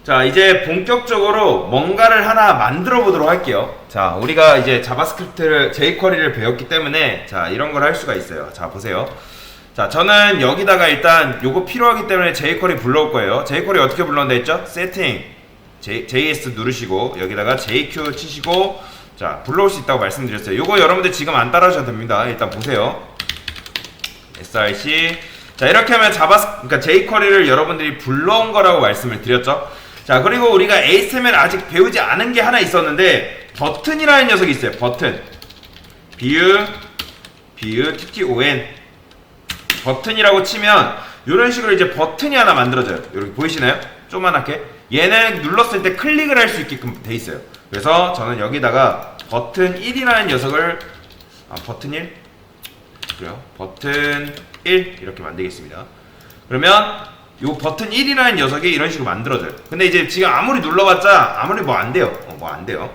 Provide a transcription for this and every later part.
자, 이제 본격적으로 뭔가를 하나 만들어 보도록 할게요. 자, 우리가 이제 자바스크립트를, jQuery를 배웠기 때문에 자, 이런 걸 할 수가 있어요. 자, 보세요. 자, 저는 여기다가 일단 요거 필요하기 때문에 jQuery 불러올 거예요. jQuery 어떻게 불러온다 했죠? 세팅 JS 누르시고 여기다가 JQ 치시고 자, 불러올 수 있다고 말씀드렸어요. 요거 여러분들 지금 안 따라하셔도 됩니다. 일단 보세요. src 자, 이렇게 하면 그러니까 jQuery를 여러분들이 불러온 거라고 말씀을 드렸죠. 자, 그리고 우리가 HTML 아직 배우지 않은 게 하나 있었는데 버튼이라는 녀석이 있어요. 버튼 비읍 TTON 버튼이라고 치면 이런 식으로 이제 버튼이 하나 만들어져요. 여기 보이시나요? 조그만하게 얘는 눌렀을 때 클릭을 할 수 있게끔 돼 있어요. 그래서 저는 여기다가 버튼 1이라는 녀석을 버튼 1 그래요. 버튼 1 이렇게 만들겠습니다. 그러면 요 버튼 1이라는 녀석이 이런 식으로 만들어져요. 근데 이제 지금 아무리 눌러봤자 아무리 뭐 안 돼요. 뭐 안 돼요.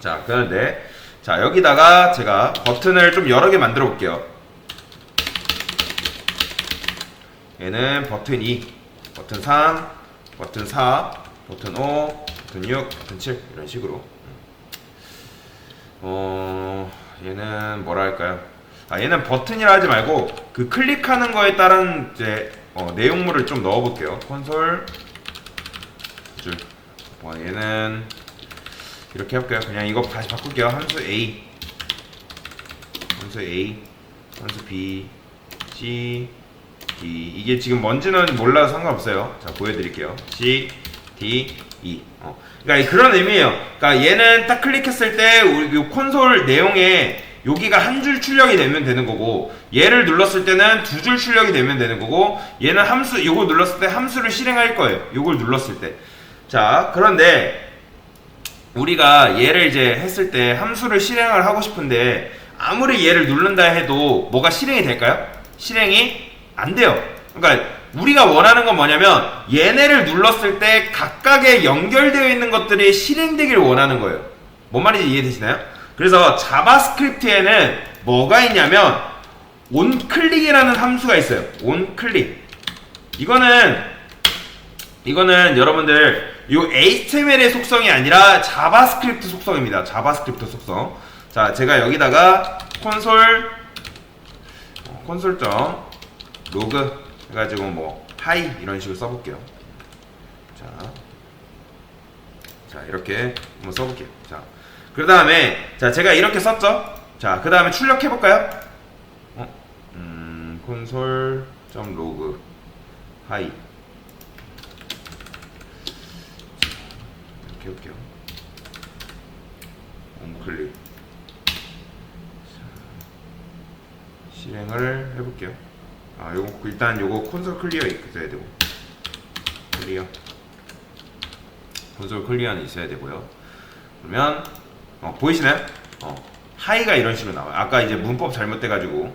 자, 그런데 자, 여기다가 제가 버튼을 좀 여러 개 만들어 볼게요. 얘는 버튼 2, 버튼 3, 버튼 4, 버튼 5, 버튼 6, 버튼 7 이런 식으로. 얘는 뭐라 할까요? 얘는 버튼이라 하지 말고 그 클릭하는 거에 따른 이제 내용물을 좀 넣어볼게요. 콘솔 줄. 얘는 이렇게 해볼게요. 그냥 이거 다시 바꿀게요. 함수 A, 함수 A, 함수 B, C, D. 이게 지금 뭔지는 몰라도 상관없어요. 자, 보여드릴게요. C, D, E. 그러니까 그런 의미예요. 그러니까 얘는 딱 클릭했을 때 우리 요 콘솔 내용에 여기가 한 줄 출력이 되면 되는 거고, 얘를 눌렀을 때는 두 줄 출력이 되면 되는 거고, 얘는 함수, 요거 눌렀을 때 함수를 실행할 거예요. 요걸 눌렀을 때. 자, 그런데 우리가 얘를 이제 했을 때 함수를 실행을 하고 싶은데 아무리 얘를 누른다 해도 뭐가 실행이 될까요? 실행이 안 돼요. 그러니까 우리가 원하는 건 뭐냐면 얘네를 눌렀을 때 각각의 연결되어 있는 것들이 실행되기를 원하는 거예요. 뭔 말인지 이해되시나요? 그래서 자바스크립트에는 뭐가 있냐면 onClick이라는 함수가 있어요. onClick. 이거는 여러분들 이 HTML의 속성이 아니라 자바스크립트 속성입니다. 자바스크립트 속성. 자, 제가 여기다가 콘솔.로그 해가지고 뭐 하이 이런 식으로 써볼게요. 자, 이렇게 한번 써볼게요. 자, 그 다음에 자, 제가 이렇게 썼죠. 자, 그 다음에 출력해볼까요? 콘솔.로그 하이 이렇게 해볼게요. onClick 실행을 해볼게요. 일단 요거 콘솔 클리어 있어야 되고, 콘솔 클리어는 있어야 되고요. 그러면 보이시나요? 하이가 이런 식으로 나와요. 아까 이제 문법 잘못돼가지고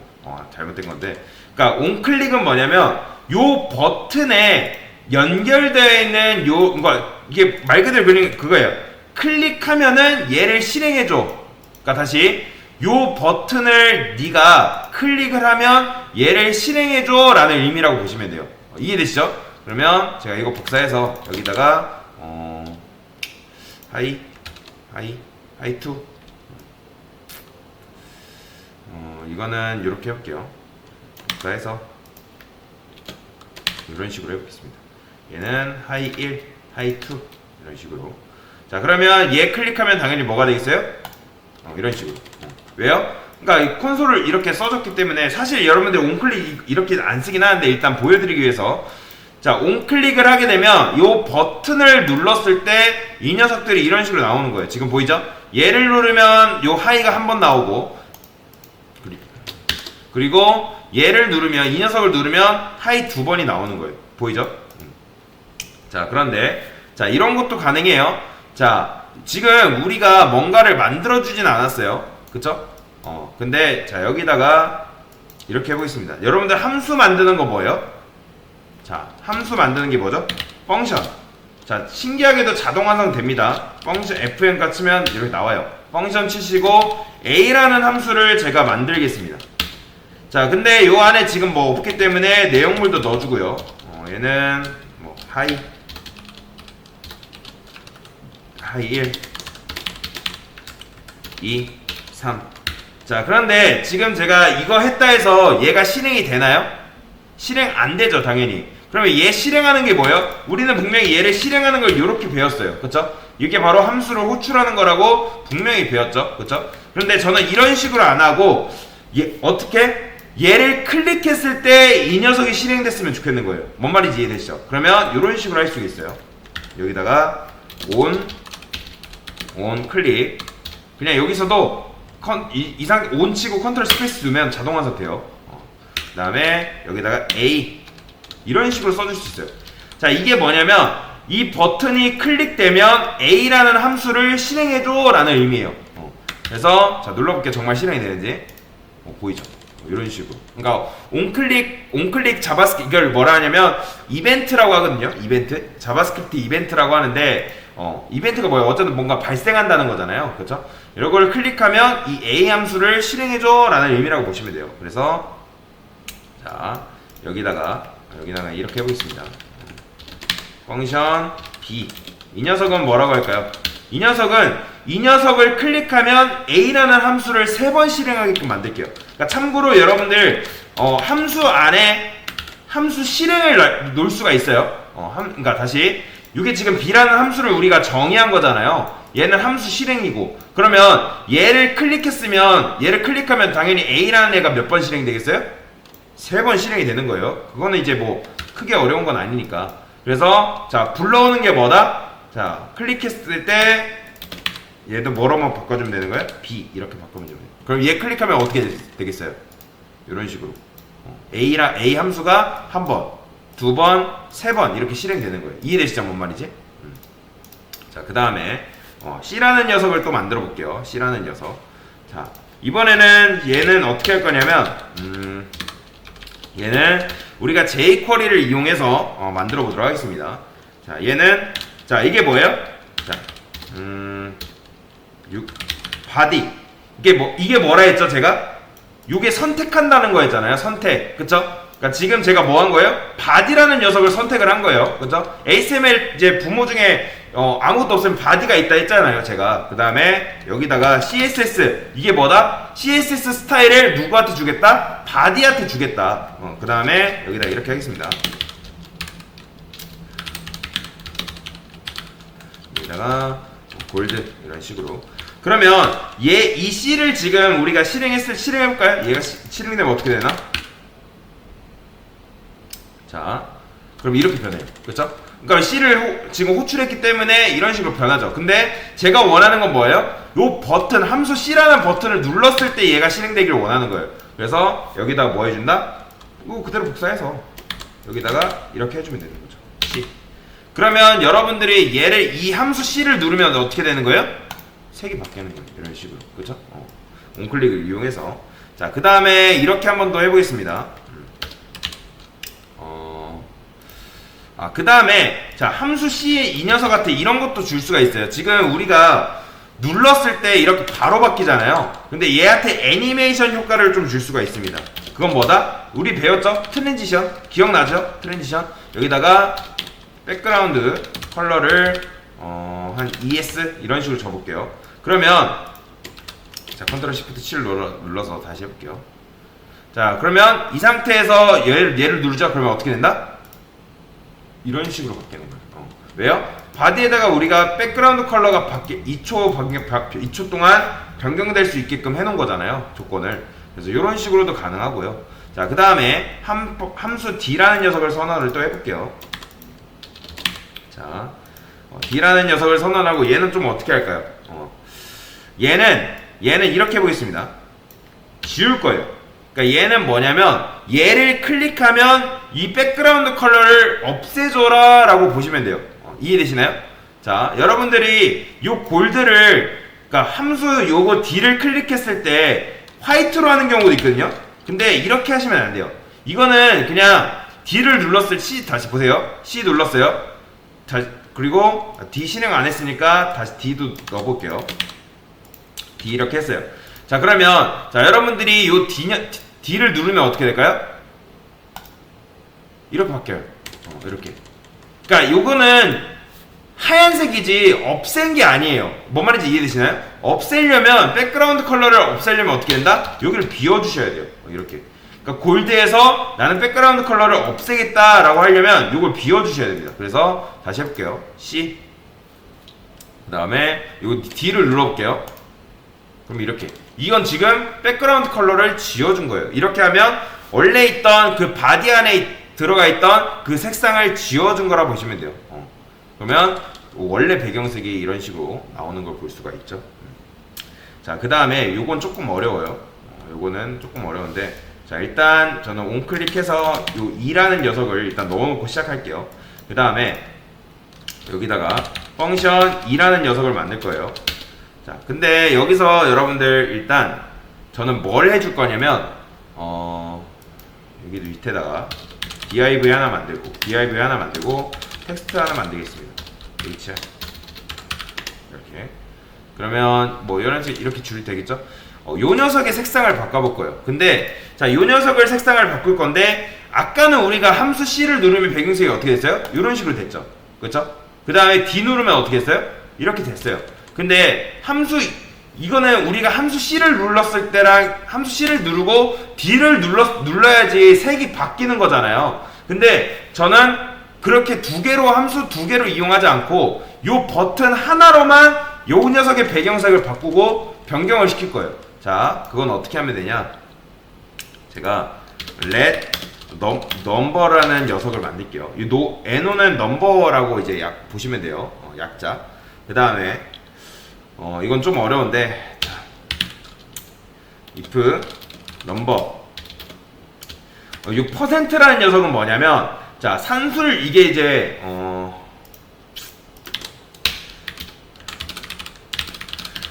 잘못된 건데, 그러니까 onClick은 뭐냐면 요 버튼에 연결되어 있는 그러니까 이게 말 그대로 그거예요. 클릭하면은 얘를 실행해줘. 그러니까 다시 요 버튼을 네가 클릭을 하면 얘를 실행해줘 라는 의미라고 보시면 돼요. 이해되시죠? 그러면 제가 이거 복사해서 여기다가 하이 2 이거는 이렇게 해볼게요. 복사해서 이런 식으로 해보겠습니다. 얘는 하이 1, 하이 2 이런 식으로. 자, 그러면 얘 클릭하면 당연히 뭐가 되겠어요? 이런 식으로. 왜요? 그러니까 이 콘솔을 이렇게 써줬기 때문에 사실 여러분들 onClick 이렇게 안 쓰긴 하는데 일단 보여드리기 위해서, 자, onClick을 하게 되면 이 버튼을 눌렀을 때 이 녀석들이 이런 식으로 나오는 거예요. 지금 보이죠? 얘를 누르면 이 하이가 한 번 나오고, 그리고 얘를 누르면, 이 녀석을 누르면 하이 두 번이 나오는 거예요. 보이죠? 자, 그런데 자, 이런 것도 가능해요. 자, 지금 우리가 뭔가를 만들어주진 않았어요. 그쵸? 근데 자, 여기다가 이렇게 해보겠습니다. 여러분들 함수 만드는 거 뭐예요? 자, 함수 만드는 게 뭐죠? 펑션. 자, 신기하게도 자동 완성 됩니다. 펑션 fn가 치면 이렇게 나와요. 펑션 치시고 a라는 함수를 제가 만들겠습니다. 자, 근데 요 안에 지금 뭐 없기 때문에 내용물도 넣어주고요. 얘는 뭐 하이 1 2 3. 자, 그런데 지금 제가 이거 했다 해서 얘가 실행이 되나요? 실행 안 되죠, 당연히. 그러면 얘 실행하는 게 뭐예요? 우리는 분명히 얘를 실행하는 걸 이렇게 배웠어요. 그쵸? 이게 바로 함수를 호출하는 거라고 분명히 배웠죠. 그쵸? 그런데 저는 이런 식으로 안 하고 어떻게? 얘를 클릭했을 때 이 녀석이 실행됐으면 좋겠는 거예요. 뭔 말인지 이해되시죠? 그러면 이런 식으로 할 수 있어요. 여기다가 온 클릭. 그냥 여기서도 온 치고 컨트롤 스페이스 누르면 자동 완성돼요. 그 다음에 여기다가 A 이런 식으로 써줄 수 있어요. 자, 이게 뭐냐면 이 버튼이 클릭되면 A라는 함수를 실행해줘 라는 의미예요. 그래서 자, 눌러볼게요. 정말 실행이 되는지. 보이죠? 이런 식으로. 그러니까 온클릭 자바스크립트, 이걸 뭐라 하냐면 이벤트라고 하거든요. 이벤트, 자바스크립트 이벤트라고 하는데 이벤트가 뭐예요? 어쨌든 뭔가 발생한다는 거잖아요. 그렇죠? 이런 걸 클릭하면 이 A 함수를 실행해줘 라는 의미라고 보시면 돼요. 그래서 자, 여기다가 이렇게 해보겠습니다. 펑션 B. 이 녀석은 뭐라고 할까요? 이 녀석을 클릭하면 A라는 함수를 3번 실행하게끔 만들게요. 그러니까 참고로 여러분들 함수 안에 함수 실행을 놓을 수가 있어요. 그러니까 다시 이게 지금 B라는 함수를 우리가 정의한 거잖아요. 얘는 함수 실행이고, 그러면 얘를 클릭하면 당연히 A라는 애가 몇 번 실행되겠어요? 3번 실행이 되는 거예요. 그거는 이제 뭐 크게 어려운 건 아니니까. 그래서 자, 불러오는 게 뭐다? 자, 클릭했을 때 얘도 뭐로만 바꿔주면 되는 거예요? B 이렇게 바꾸면 돼요. 그럼 얘 클릭하면 어떻게 되겠어요? 이런 식으로 A 함수가 한 번, 두 번, 세 번 이렇게 실행되는 거예요. 이해되시죠? 뭔 말이지? 자, 그 다음에 C라는 녀석을 또 만들어 볼게요. C라는 녀석. 자, 이번에는 얘는 어떻게 할 거냐면 얘는 우리가 jQuery를 이용해서 만들어 보도록 하겠습니다. 자, 얘는 자, 이게 뭐예요? 자, body. 이게 뭐라 했죠, 제가? 이게 선택한다는 거였잖아요. 선택. 그쵸? 그러니까 지금 제가 뭐 한 거예요? body라는 녀석을 선택을 한 거예요. 그쵸? HTML 이제 부모 중에 아무것도 없으면 body가 있다 했잖아요, 제가. 그 다음에 여기다가 CSS. 이게 뭐다? CSS 스타일을 누구한테 주겠다? body한테 주겠다. 그 다음에 여기다 이렇게 하겠습니다. 여기다가 골드 이런 식으로. 그러면 이 C를 지금 우리가 실행해볼까요? 얘가 실행되면 어떻게 되나? 자, 그럼 이렇게 변해요. 그렇죠? 그러니까 C를 지금 호출했기 때문에 이런 식으로 변하죠. 근데 제가 원하는 건 뭐예요? 요 버튼, 함수 C라는 버튼을 눌렀을 때 얘가 실행되기를 원하는 거예요. 그래서 여기다가 뭐 해준다? 이거 그대로 복사해서 여기다가 이렇게 해주면 되는 거죠. C. 그러면 여러분들이 이 함수 C를 누르면 어떻게 되는 거예요? 색이 바뀌는 거예요. 이런 식으로. 그쵸? 온클릭을 이용해서. 자, 그 다음에 이렇게 한번 더 해보겠습니다. 그 다음에, 자, 함수 C의 이 녀석한테 이런 것도 줄 수가 있어요. 지금 우리가 눌렀을 때 이렇게 바로 바뀌잖아요. 근데 얘한테 애니메이션 효과를 좀 줄 수가 있습니다. 그건 뭐다? 우리 배웠죠? 트랜지션. 기억나죠? 트랜지션. 여기다가 백그라운드 컬러를 한 ES 이런 식으로 줘볼게요. 그러면 자, 컨트롤 시프트 7 눌러서 다시 해볼게요. 자, 그러면 이 상태에서 얘를 누르죠. 그러면 어떻게 된다? 이런 식으로 바뀌는 거예요. 왜요? 바디에다가 우리가 백그라운드 컬러가 2초 동안 변경될 수 있게끔 해놓은 거잖아요. 조건을. 그래서 이런 식으로도 가능하고요. 자, 그 다음에 함수 D라는 녀석을 선언을 또 해볼게요. 자, D라는 녀석을 선언하고 얘는 좀 어떻게 할까요? 얘는 이렇게 해보겠습니다. 지울 거예요. 그러니까 얘는 뭐냐면 얘를 클릭하면 이 백그라운드 컬러를 없애줘라 라고 보시면 돼요. 이해되시나요? 자, 여러분들이 요 골드를, 그러니까 함수 요거 D를 클릭했을 때 화이트로 하는 경우도 있거든요. 근데 이렇게 하시면 안 돼요. 이거는 그냥 D를 눌렀을 C, 다시 보세요. C 눌렀어요. 그리고 D 실행 안 했으니까 다시 D도 넣어볼게요. D 이렇게 했어요. 자, 그러면 자, 여러분들이 요 D를 누르면 어떻게 될까요? 이렇게 바뀌어요. 이렇게. 그러니까 요거는 하얀색이지 없앤 게 아니에요. 뭔 말인지 이해되시나요? 없애려면 백그라운드 컬러를 없애려면 어떻게 된다? 여기를 비워주셔야 돼요. 이렇게. 그러니까 골드에서 나는 백그라운드 컬러를 없애겠다라고 하려면 이걸 비워주셔야 됩니다. 그래서 다시 해볼게요. C. 그 다음에 이거 D를 눌러볼게요. 그럼 이렇게. 이건 지금 백그라운드 컬러를 지워준 거예요. 이렇게 하면 원래 있던 그 바디 안에 들어가 있던 그 색상을 지워준 거라 보시면 돼요. 그러면 원래 배경색이 이런 식으로 나오는 걸 볼 수가 있죠. 자, 그 다음에 요건 조금 어려워요. 요거는 조금 어려운데, 자, 일단 저는 온클릭해서 요 2라는 녀석을 일단 넣어놓고 시작할게요. 그 다음에 여기다가 펑션 2라는 녀석을 만들 거예요. 자, 근데 여기서 여러분들 일단 저는 뭘 해줄 거냐면 여기도 밑에다가 div 하나 만들고 텍스트 하나 만들겠습니다. HR 이렇게. 그러면 뭐 이렇게 줄이 되겠죠? 요 녀석의 색상을 바꿔볼 거예요. 근데 자, 요 녀석을 색상을 바꿀 건데 아까는 우리가 함수 C를 누르면 배경색이 어떻게 됐어요? 이런 식으로 됐죠. 그렇죠? 그 다음에 D 누르면 어떻게 했어요? 이렇게 됐어요. 근데 이거는 우리가 함수 C를 눌렀을 때랑 함수 C를 누르고 D를 눌러야지 색이 바뀌는 거잖아요. 근데 저는 그렇게 함수 두 개로 이용하지 않고 요 버튼 하나로만 요 녀석의 배경색을 바꾸고 변경을 시킬 거예요. 자, 그건 어떻게 하면 되냐? 제가 let number라는 녀석을 만들게요. 이 NO는 number라고 이제 보시면 돼요. 약자. 그 다음에 이건 좀 어려운데, 자, if number. 이 %라는 녀석은 뭐냐면, 자, 산술 이게 이제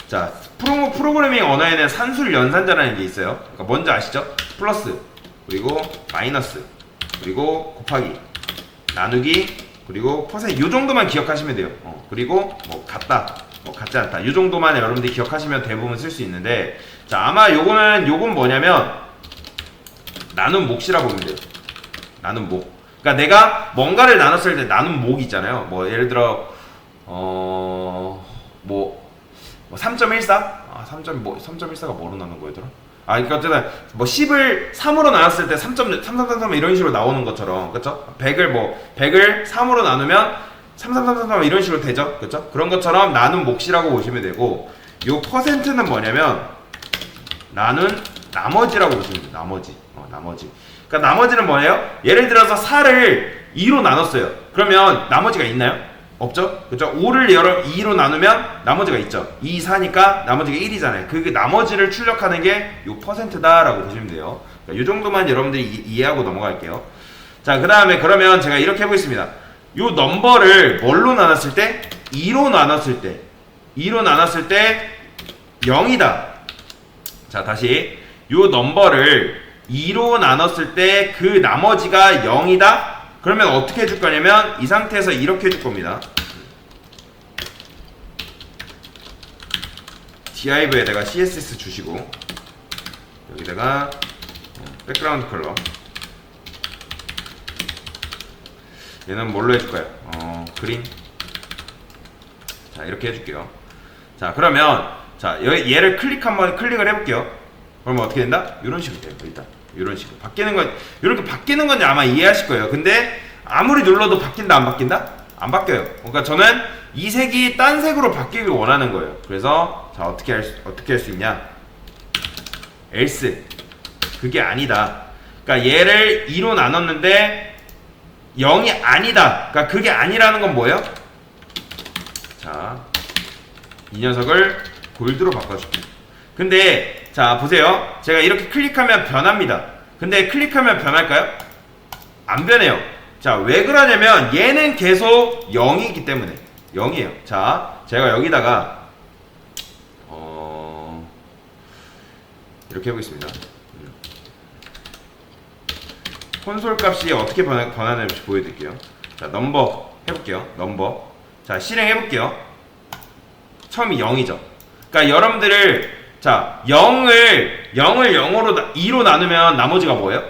자, 프로그래밍 언어에는 산술 연산자라는 게 있어요. 그러니까 뭔지 아시죠? 플러스, 그리고 마이너스, 그리고 곱하기, 나누기, 그리고 퍼센트. 요 정도만 기억하시면 돼요. 그리고 뭐 같다, 뭐 같지 않다. 요 정도만 여러분들이 기억하시면 대부분 쓸 수 있는데, 자, 아마 요건 뭐냐면 나눔 몫이라고 보면 돼요. 나눔 몫. 그러니까 내가 뭔가를 나눴을 때 나눔 몫이 있잖아요. 뭐 예를 들어 뭐 3.14? 3.14가 뭐로 나눈 거였더라? 그러니까 어쨌든 뭐 10을 3으로 나눴을 때 3.3333 이런 식으로 나오는 것처럼, 그렇죠? 100을 3으로 나누면 3333 이런 식으로 되죠, 그렇죠? 그런 것처럼 나눈 몫이라고 보시면 되고, 요 %는 뭐냐면 나머지라고 보시면 돼요. 나머지. 그러니까 나머지는 뭐예요? 예를 들어서 4를 2로 나눴어요. 그러면 나머지가 있나요? 없죠? 그죠? 5를 2로 나누면 나머지가 있죠. 2, 4니까 나머지가 1이잖아요. 그 나머지를 출력하는 게 요 %다라고 보시면 돼요. 그러니까 요 정도만 여러분들이 이해하고 넘어갈게요. 자, 그 다음에 그러면 제가 이렇게 해보겠습니다. 요 넘버를 뭘로 나눴을 때? 2로 나눴을 때 0이다. 자, 다시 요 넘버를 2로 나눴을 때 그 나머지가 0이다? 그러면 어떻게 해줄 거냐면 이 상태에서 이렇게 해줄 겁니다. div에다가 css 주시고 여기다가 백그라운드 컬러, 얘는 뭘로 해줄까요? 그린. 자, 이렇게 해줄게요. 자, 그러면 자, 얘를 클릭을 해볼게요. 그러면 어떻게 된다? 이런 식으로 돼요. 일단 이런 식으로 이렇게 바뀌는 건 아마 이해하실 거예요. 근데 아무리 눌러도 바뀐다 안 바뀐다? 안 바뀌어요. 그러니까 저는 이 색이 딴 색으로 바뀌길 원하는 거예요. 그래서 자, 어떻게 할 수 있냐? else. 그게 아니다. 그러니까 얘를 2로 나눴는데 0이 아니다. 그러니까 그게 아니라는 건 뭐예요? 자, 이 녀석을 골드로 바꿔줄게요. 근데 자, 보세요. 제가 이렇게 클릭하면 변합니다. 근데 클릭하면 변할까요? 안 변해요. 자, 왜 그러냐면 얘는 계속 0이기 때문에 0이에요. 자, 제가 여기다가 이렇게 해보겠습니다. 콘솔 값이 어떻게 변하는지 보여드릴게요. 자, 넘버 해볼게요. 넘버. 자, 실행해볼게요. 처음이 0이죠. 그러니까 여러분들을 자, 0을 0으로 2로 나누면 나머지가 뭐예요?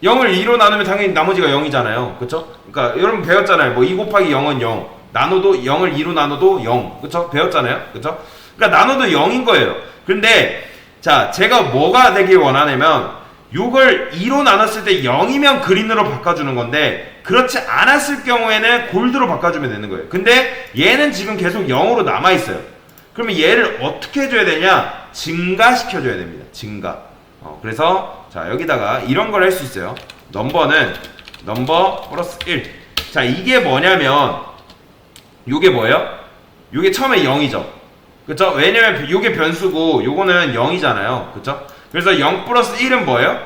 0을 2로 나누면 당연히 나머지가 0이잖아요. 그쵸? 그러니까 여러분 배웠잖아요. 뭐 2 곱하기 0은 0. 나눠도 0을 2로 나눠도 0. 그쵸? 배웠잖아요. 그쵸? 그러니까 나눠도 0인 거예요. 근데 자, 제가 뭐가 되길 원하냐면 요걸 2로 나눴을 때 0이면 그린으로 바꿔주는 건데 그렇지 않았을 경우에는 골드로 바꿔주면 되는 거예요. 근데 얘는 지금 계속 0으로 남아있어요. 그러면 얘를 어떻게 해줘야 되냐? 증가시켜줘야 됩니다. 증가. 그래서 자 여기다가 이런 걸 할 수 있어요. 넘버는 넘버 플러스 1. 자 이게 뭐냐면 요게 뭐예요? 요게 처음에 0이죠. 그쵸? 왜냐면 요게 변수고 요거는 0이잖아요. 그쵸? 그래서 0 플러스 1은 뭐예요?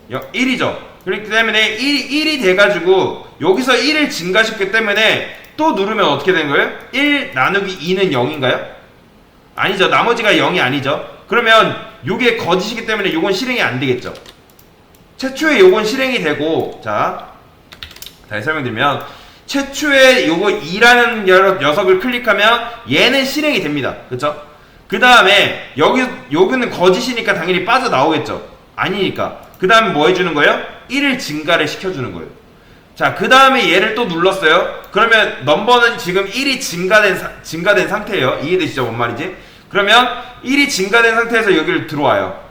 1이죠. 그렇기 때문에 1이 돼가지고 여기서 1을 증가시켰기 때문에 또 누르면 어떻게 되는 거예요? 1 나누기 2는 0인가요? 아니죠. 나머지가 0이 아니죠. 그러면 요게 거짓이기 때문에 요건 실행이 안 되겠죠. 최초에 요건 실행이 되고 자 다시 설명드리면 최초에 요거 2라는 녀석을 클릭하면 얘는 실행이 됩니다. 그쵸? 그 다음에 여기는 거짓이니까 당연히 빠져나오겠죠. 아니니까 그 다음에 뭐 해주는 거예요? 1을 증가를 시켜주는 거예요. 자 그 다음에 얘를 또 눌렀어요. 그러면 넘버는 지금 1이 증가된 상태예요. 이해되시죠? 뭔 말이지? 그러면 1이 증가된 상태에서 여기를 들어와요.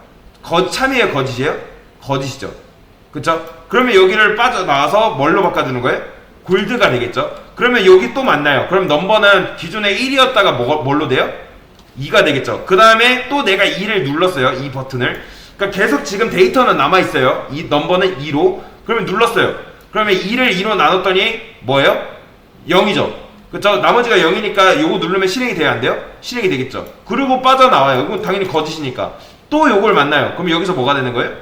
참이에요? 거짓이에요? 거짓이죠. 그쵸? 그러면 여기를 빠져나와서 뭘로 바꿔주는 거예요? 골드가 되겠죠? 그러면 여기 또 만나요. 그럼 넘버는 기존에 1이었다가 뭘로 돼요? 2가 되겠죠. 그 다음에 또 내가 2를 눌렀어요. 이 버튼을. 그러니까 계속 지금 데이터는 남아있어요. 이 넘버는 2로. 그러면 눌렀어요. 그러면 2를 2로 나눴더니 뭐예요? 0이죠. 그쵸? 나머지가 0이니까 요거 누르면 실행이 돼야 안 돼요? 실행이 되겠죠. 그리고 빠져나와요. 이건 당연히 거짓이니까. 또 요걸 만나요. 그럼 여기서 뭐가 되는 거예요?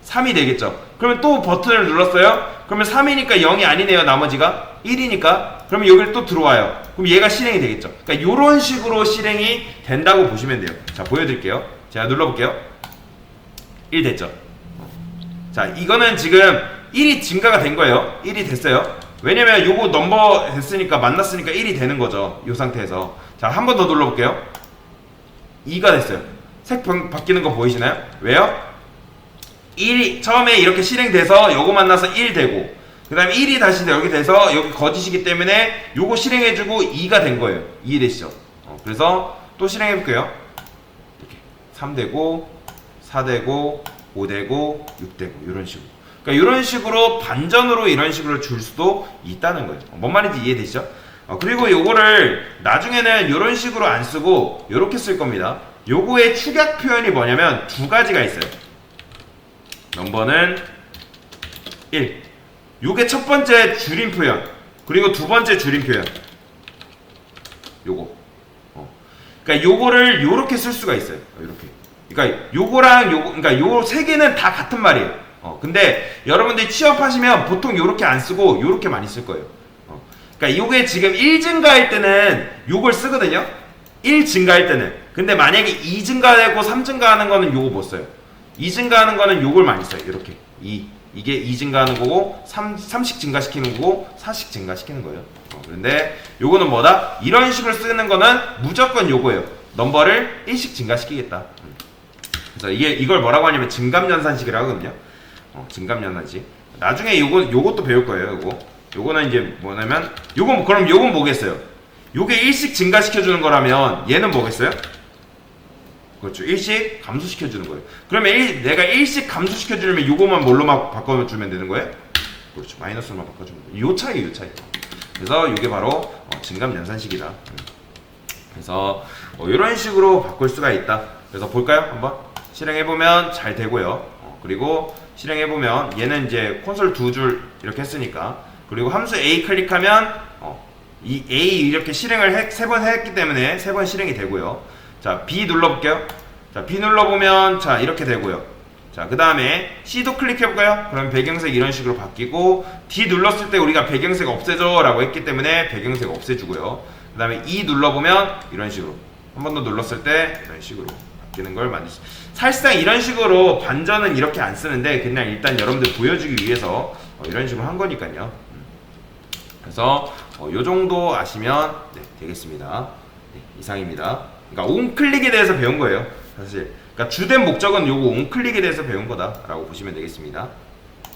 3이 되겠죠. 그러면 또 버튼을 눌렀어요. 그러면 3이니까 0이 아니네요. 나머지가 1이니까. 그러면 여기를 또 들어와요. 그럼 얘가 실행이 되겠죠. 그러니까 요런 식으로 실행이 된다고 보시면 돼요. 자 보여드릴게요. 제가 눌러볼게요. 1 됐죠. 자 이거는 지금 1이 증가가 된 거예요. 1이 됐어요. 왜냐면 요거 넘버 됐으니까 만났으니까 1이 되는 거죠. 이 상태에서. 자 한 번 더 눌러볼게요. 2가 됐어요. 색 바뀌는 거 보이시나요? 왜요? 1이 처음에 이렇게 실행돼서 요거 만나서 1 되고 그 다음에 1이 다시 여기 돼서 여기 거짓이기 때문에 요거 실행해주고 2가 된 거예요. 이해되시죠? 그래서 또 실행해볼게요. 이렇게 3 되고 4 되고 5 되고 6 되고 이런 식으로. 그러니까 이런 식으로 반전으로 이런 식으로 줄 수도 있다는 거죠. 뭔 말인지 이해되시죠? 그리고 요거를 나중에는 이런 식으로 안 쓰고 요렇게 쓸 겁니다. 요거의 축약 표현이 뭐냐면 두 가지가 있어요. 넘버는 1. 요게 첫 번째 줄임 표현. 그리고 두 번째 줄임 표현. 요거. 그러니까 요거를 요렇게 쓸 수가 있어요. 요렇게. 그러니까 요거랑 요거, 그러니까 요 세 개는 다 같은 말이에요. 근데 여러분들이 취업하시면 보통 요렇게 안 쓰고 요렇게 많이 쓸 거예요. 그러니까 요게 지금 1 증가할 때는 요걸 쓰거든요. 1 증가할 때는. 근데 만약에 2 증가되고 3 증가하는 거는 요거 못 써요. 2 증가하는 거는 요걸 많이 써요. 이렇게. 이게 2 증가하는 거고 3씩 증가시키는 거고 4씩 증가시키는 거예요. 그런데 요거는 뭐다? 이런 식으로 쓰는 거는 무조건 요거예요. 넘버를 1씩 증가시키겠다. 그래서 이걸 뭐라고 하냐면 증감연산식이라고 하거든요. 증감연산식. 나중에 요것도 배울 거예요. 요거는 이제 뭐냐면 그럼 요건 뭐겠어요? 요게 1씩 증가시켜주는 거라면 얘는 뭐겠어요? 그렇죠. 1씩 감소시켜주는 거예요. 그러면 내가 1씩 감소시켜주려면 요거만 뭘로만 바꿔주면 되는 거예요? 그렇죠. 마이너스로만 바꿔주면 돼요. 요 차이. 그래서 요게 바로 증감연산식이다. 그래서 이런 식으로 바꿀 수가 있다. 그래서 볼까요? 한번 실행해보면 잘 되고요. 그리고 실행해보면 얘는 이제 콘솔 두 줄 이렇게 했으니까 그리고 함수 A 클릭하면 이 A 이렇게 실행을 3번 했기 때문에 3번 실행이 되고요. 자 B 눌러볼게요. 자 B 눌러보면 자 이렇게 되고요. 자 그 다음에 C도 클릭해볼까요? 그럼 배경색 이런 식으로 바뀌고 D 눌렀을 때 우리가 배경색 없애줘 라고 했기 때문에 배경색 없애주고요. 그 다음에 E 눌러보면 이런 식으로 한 번 더 눌렀을 때 이런 식으로 바뀌는 걸 만들 수 있어요. 사실상 이런 식으로 반전은 이렇게 안 쓰는데 그냥 일단 여러분들 보여주기 위해서 이런 식으로 한 거니까요. 그래서 요 정도 아시면 되겠습니다. 이상입니다. 그러니까 온클릭에 대해서 배운 거예요. 사실 그러니까 주된 목적은 요거 온클릭에 대해서 배운 거다라고 보시면 되겠습니다.